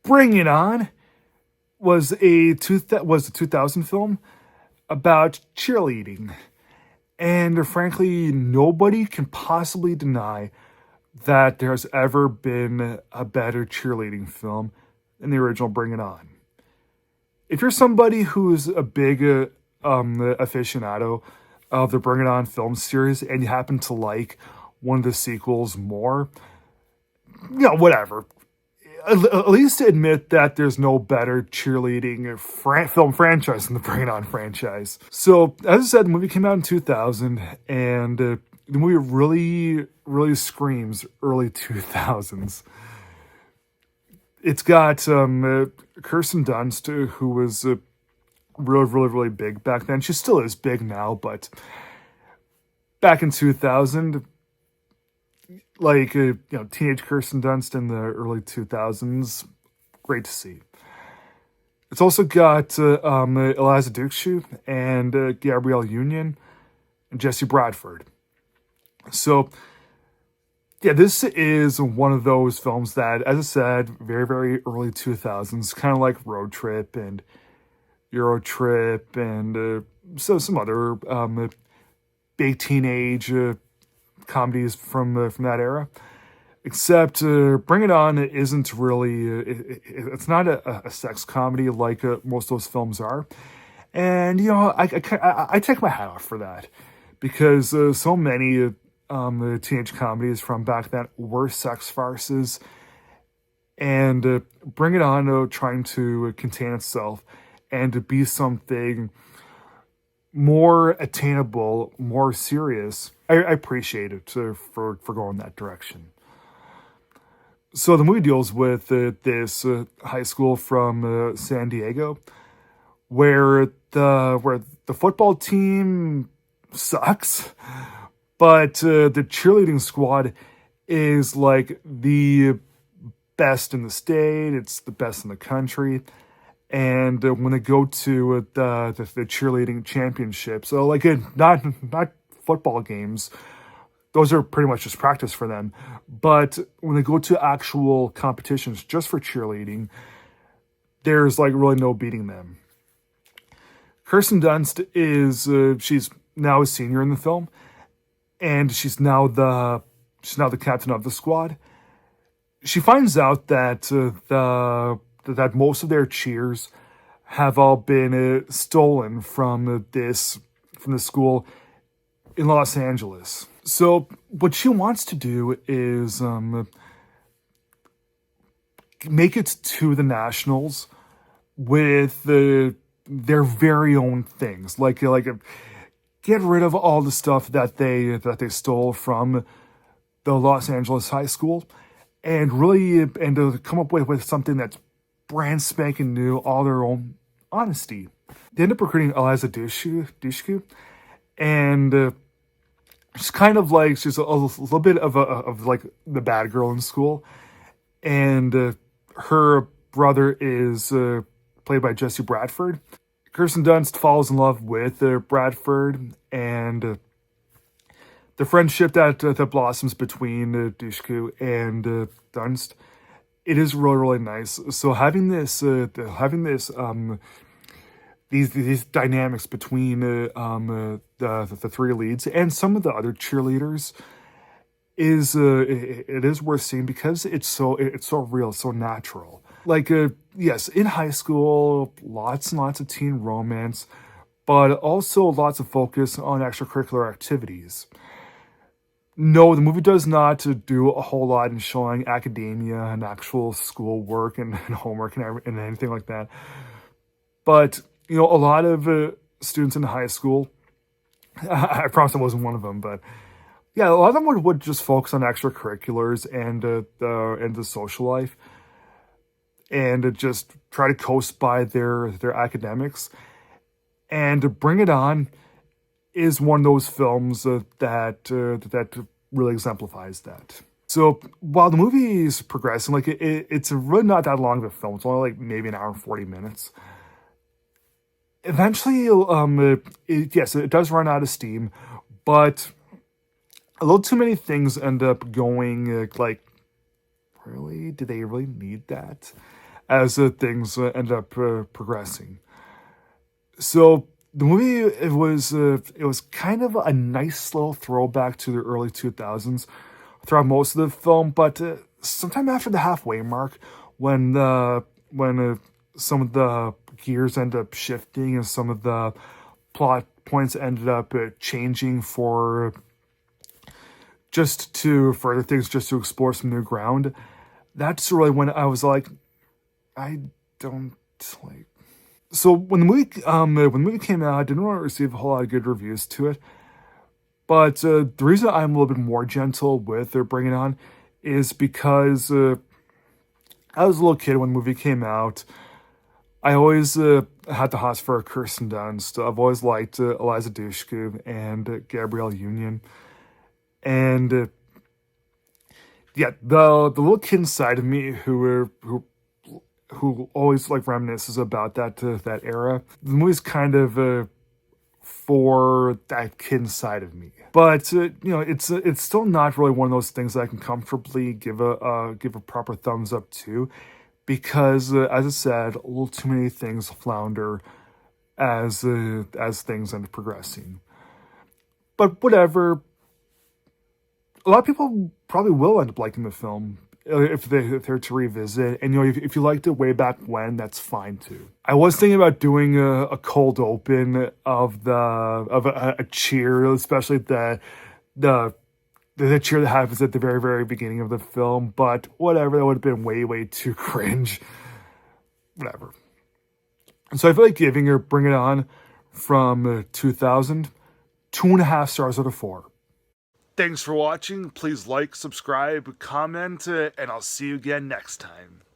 Bring It On was a 2000 film about cheerleading. And frankly, nobody can possibly deny that there's ever been a better cheerleading film than the original Bring It On. If you're somebody who's a big aficionado of the Bring It On film series and you happen to like one of the sequels more, whatever. At least admit that there's no better cheerleading film franchise than the Bring It On franchise. So, as I said, the movie came out in 2000, and the movie really, really screams early 2000s. It's got Kirsten Dunst, who was really, really, really big back then. She still is big now, but back in 2000, like, teenage Kirsten Dunst in the early 2000s, great to see. It's also got Eliza Dushku and Gabrielle Union and Jesse Bradford. So, yeah, this is one of those films that, as I said, very, very early 2000s, kind of like Road Trip and Euro Trip and some other big teenage comedies from that era. Except Bring It On isn't really, it's not a sex comedy like most of those films are. And, I take my hat off for that. Because so many teenage comedies from back then were sex farces. And Bring It On trying to contain itself and to be something more attainable, more serious. I appreciate it for going that direction. So the movie deals with this high school from San Diego, where the football team sucks, but the cheerleading squad is like the best in the state. It's the best in the country. And when they go to the cheerleading championship, so like not football games, those are pretty much just practice for them. But when they go to actual competitions just for cheerleading, there's like really no beating them. Kirsten Dunst she's now a senior in the film, and she's now the captain of the squad. She finds out that that most of their cheers have all been stolen from the school in Los Angeles. So what she wants to do is make it to the Nationals with their very own things, like get rid of all the stuff that they stole from the Los Angeles high school, and really to come up with something that's brand spanking new, all their own honesty. They end up recruiting Eliza Dushku, and she's kind of like, she's a little bit of like the bad girl in school, and her brother is played by Jesse Bradford. Kirsten Dunst falls in love with Bradford, and the friendship that blossoms between Dushku and Dunst, it is really, really nice. So having these dynamics between the three leads and some of the other cheerleaders is it is worth seeing, because it's so real, so natural. Like yes, in high school, lots and lots of teen romance, but also lots of focus on extracurricular activities. No, the movie does not do a whole lot in showing academia and actual school work and homework and anything like that. But, a lot of students in high school, I promise I wasn't one of them, but yeah, a lot of them would just focus on extracurriculars and the social life, and just try to coast by their academics. And to Bring It On is one of those films that really exemplifies that. So while the movie is progressing, like it's really not that long of a film. It's only like maybe an hour and 40 minutes. Eventually, it does run out of steam, but a little too many things end up going like, really? Do they really need that? as things end up progressing. So the movie, it was kind of a nice little throwback to the early 2000s throughout most of the film, but sometime after the halfway mark, when some of the gears end up shifting and some of the plot points ended up changing for just to further things, just to explore some new ground. That's really when I was like, I don't like. So when the movie came out, I didn't really receive a whole lot of good reviews to it. But the reason I'm a little bit more gentle with or bringing it on is because I was a little kid when the movie came out. I always had the hots for Kirsten Dunst. I've always liked Eliza Dushku and Gabrielle Union. And yeah, the little kid inside of me who always like reminisces about that era. The movie's kind of for that kid inside of me. But it's still not really one of those things that I can comfortably give a proper thumbs up to, because as I said, a little too many things flounder as things end up progressing. But whatever, a lot of people probably will end up liking the film if they're to revisit. And if you liked it way back when, that's fine too. I was thinking about doing a cold open of a cheer, especially the the cheer that happens at the very beginning of the film. But whatever, that would have been way too cringe. Whatever. So I feel like giving her Bring It On from 2000 2.5 stars out of 4. Thanks for watching. Please like, subscribe, comment, and I'll see you again next time.